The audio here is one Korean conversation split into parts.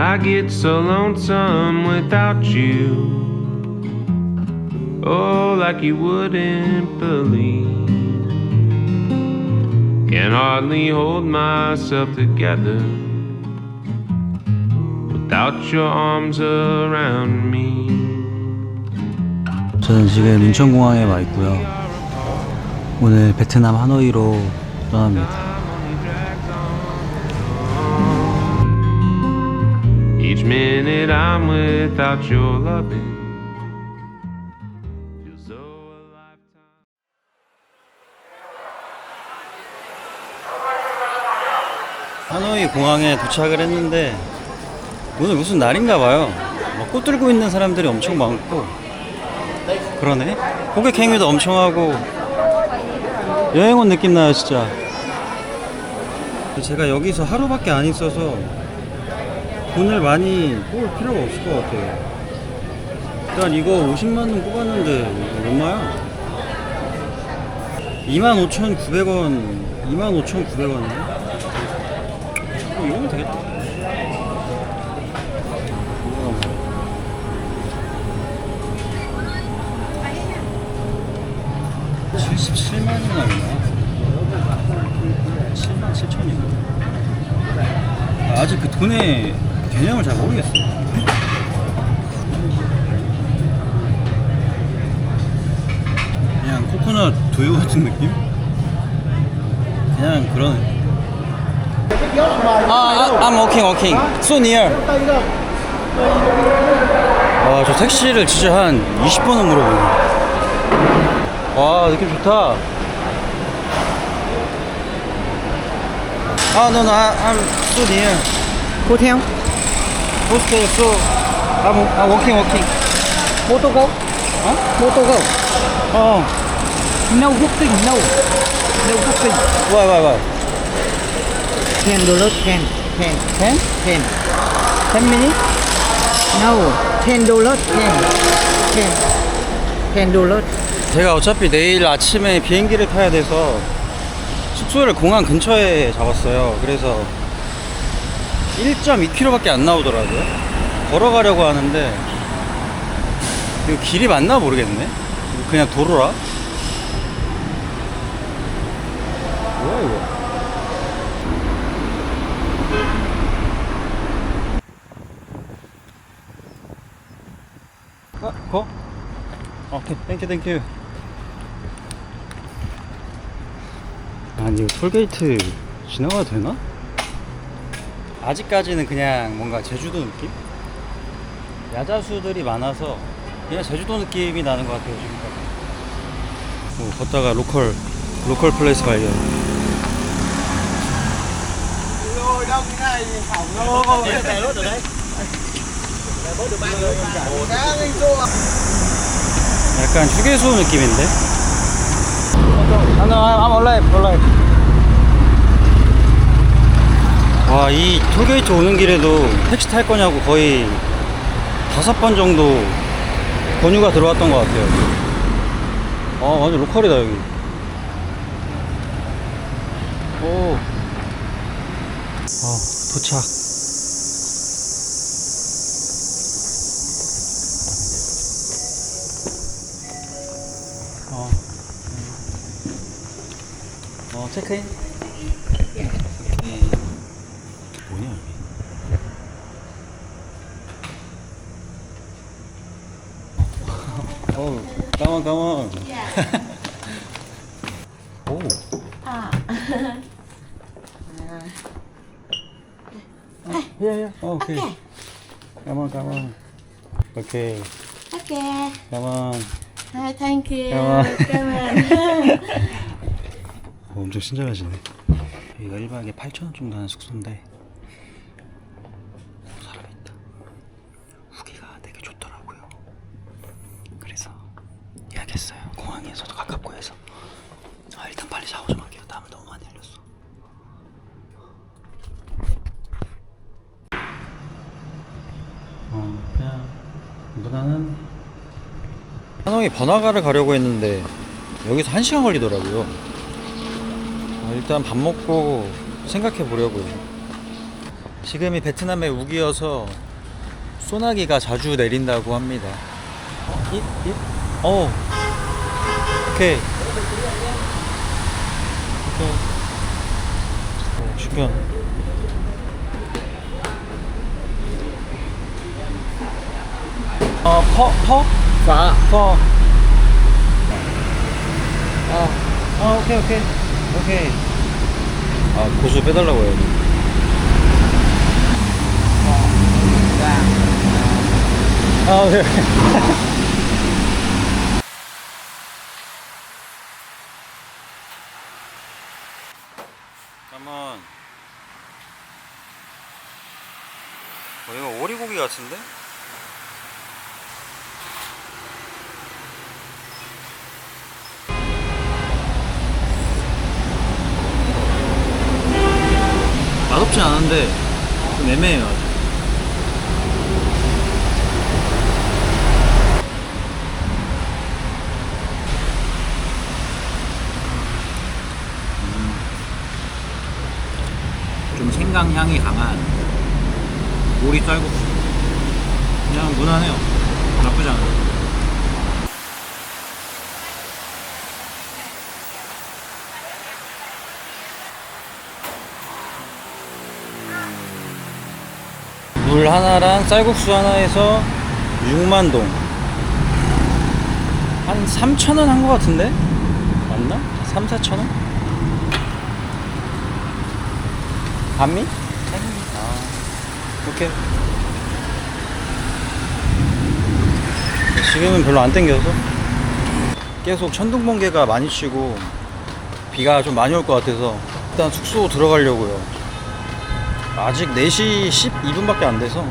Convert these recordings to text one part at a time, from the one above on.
I get so lonesome without you. Oh, like you wouldn't believe. Can hardly hold myself together without your arms around me. 저는 지금 인천공항에 와 있고요. 오늘 베트남 하노이로 떠납니다. Each minute I'm without your loving. Feels so a lifetime. 하노이 공항에 도착을 했는데 오늘 무슨 날인가 봐요. 꽃 들고 있는 사람들이 엄청 많고 그러네. 고객 행위도 엄청 하고 여행 온 느낌 나요 진짜. 제가 여기서 하루밖에 안 있어서 돈을 많이 뽑을 필요가 없을 것 같아요. 일단 이거 50만원 뽑았는데 얼마야? 25,900원 25,900원이네. 이거면 되겠다. 77만원이나 77,000원인가? 아직 그 돈의 개념을 잘 모르겠어요. 그냥 코코넛 두유 같은 느낌? 그냥 그러네. I'm walking. So near. 와, 저 택시를 진짜 한 20번은 물어보네. 와, 느낌 좋다. No, I'm so near. Hotel, Hostel, so I'm walking. Motogo, Motogo. No booking, no booking. Why? $10, 10 minutes? No, $10, 10 $10. 제가 어차피 내일 아침에 비행기를 타야 돼서 숙소를 공항 근처에 잡았어요. 그래서 1.2km밖에 안 나오더라고요. 걸어가려고 하는데 이거 길이 맞나 모르겠네. 이거 그냥 도로라? 뭐야 이거? 거? 오케이, 땡큐. 아니 이거 톨게이트 지나가도 되나? 아직까지는 그냥 뭔가 제주도 느낌? 야자수들이 많아서 그냥 제주도 느낌이 나는 것 같아요 지금까지. 걷다가 로컬 플레이스 발견. 약간 휴게소 느낌인데? I'm alive. 와, 이 톨게이트 오는 길에도 택시 탈 거냐고 거의 5번 정도 권유가 들어왔던 것 같아요. 완전 로컬이다 여기. 오. 도착. 체크인? 뭐냐 여기? Come on. 오. Yeah. Okay. Come on. Okay. Come on. Hi, thank you. Come on. Come on. 엄청 친절하시네. 여기가 1박에 8,000원 정도 하는 숙소인데 사람이 있다. 후기가 되게 좋더라고요. 그래서 예약했어요. 공항에서도 가깝고 해서. 일단 빨리 샤워 좀 할게요. 땀을 너무 많이 흘렸어. 그냥 무난한 하노이 번화가를 가려고 했는데 여기서 1시간 걸리더라고요. 일단 밥 먹고 생각해 보려고요. 지금이 베트남의 우기여서 소나기가 자주 내린다고 합니다. 오케이. 오케이. 죽여. 퍼? Phở. 퍼. 오케이. 아, 고수 빼달라고 해요. 오케이. 잠깐만. 이거 오리고기 같은데? 맛없진 않은데 좀 애매해요. 아직. 좀 생강 향이 강한 오리 쌀국수. 그냥 무난해요. 나쁘지 않아요. 물 하나랑 쌀국수 하나에서 6만 동. 한 3,000원 한 것 같은데? 맞나? 3, 4,000원? 반미? 아, 오케이. 지금은 별로 안 땡겨서 계속 천둥번개가 많이 치고 비가 좀 많이 올 것 같아서 일단 숙소 들어가려고요. 아직 4시 12분밖에 안 돼서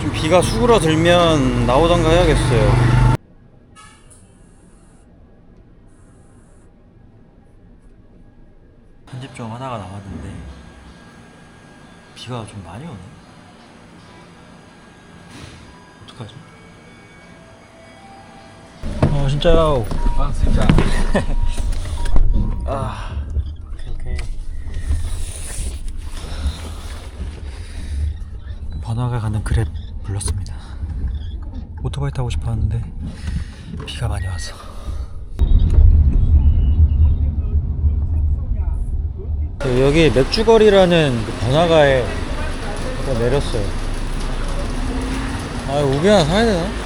좀 비가 수그러들면 나오던가 해야겠어요. 편집 좀 하다가 나왔는데 비가 좀 많이 오네. 어떡하지? 진짜요. 진짜. 오케이. 번화가 가는 그랩 불렀습니다. 오토바이 타고 싶었는데 비가 많이 와서. 여기 맥주거리라는 그 번화가에 내렸어요. 아, 우비 하나 사야 되나?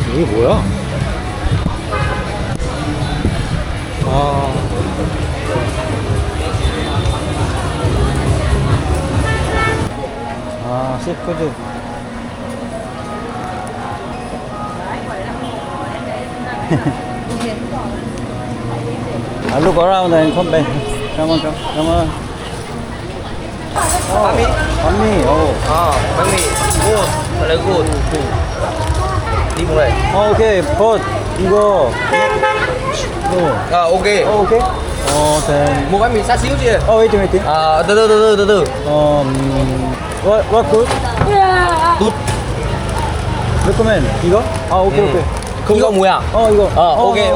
여기 뭐야? 시푸드. look around and come back. Come on. Bánh mì. Bánh mì. Good. Very good. Đi một này. Okay, but 이거. Ok. Okay. Then. Một bánh mì xá xíu chị. Wait. Từ từ. What good? Good. Recommend 이거? 오케이. 이거 뭐야? 이거. 오케이.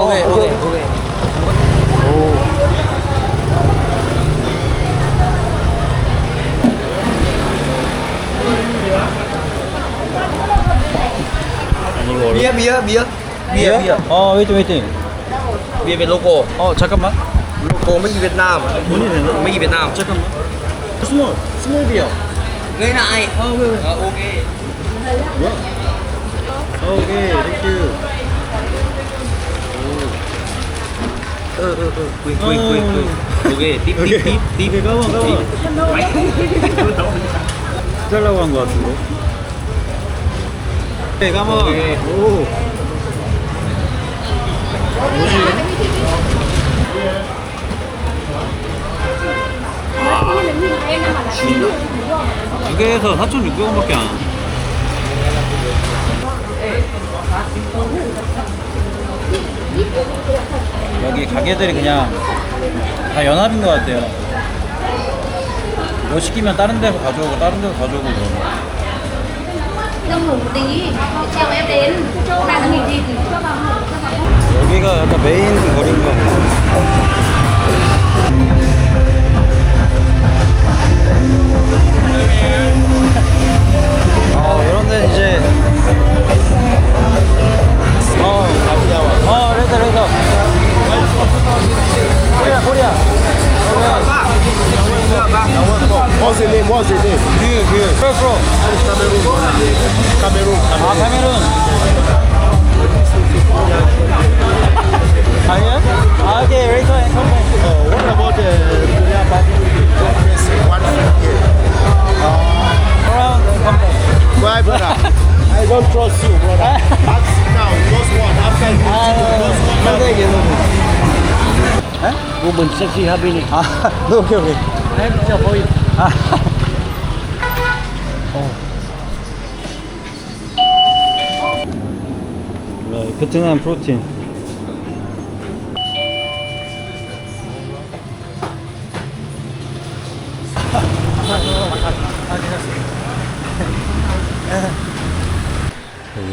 Bia. wait. Bia Việt local. 잠깐만. Local mấy Việt Nam. 돈이 되나? mấy Việt Nam. 잠깐만. 스몰 비어. Ngay lại. Ok. 오케이, 땡큐. Quên. Ok, tiếp. 오케이, 가만. 해달라고 한 거 같은데. 오케이, 가만. 오. 두 개에서 4,600원밖에 안 와. 여기 가게들이 그냥 다 연합인 것 같아요. 뭐 시키면 다른 데서 가져오고 다른 데서 가져오고 그러고. Đông ngủ một tí, chào em đến chỗ nào nghỉ gì thì cho vào. 여기가 약간 메인 거리인 것 같아요. mình sexy happy đi. 아, 너 오케이 오케이. Em cho voi. 아. 베트남 프로틴.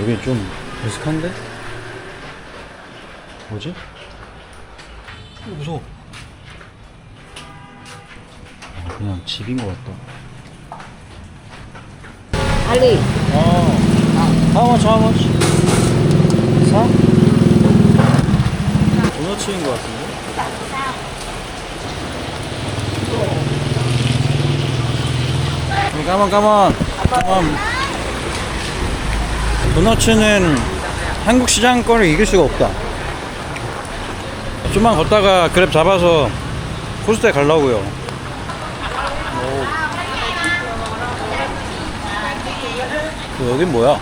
여기 좀 으슥한데? 뭐지? 무서워. 그냥 집인 것 같다. Ali. How much? How much? 4? 도너츠인 것 같은데? 까만. 도너츠는 한국 시장 거를 이길 수가 없다. 좀만 걷다가 그랩 잡아서 코스트에 가려고요. 여긴 뭐야?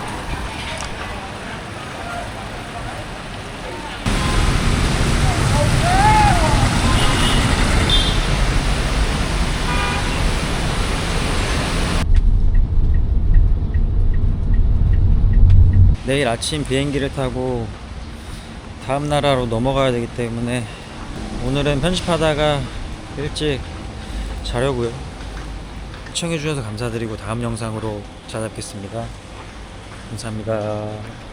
내일 아침 비행기를 타고 다음 나라로 넘어가야 되기 때문에 오늘은 편집하다가 일찍 자려고요. 시청해주셔서 감사드리고 다음 영상으로 찾아뵙겠습니다. 감사합니다.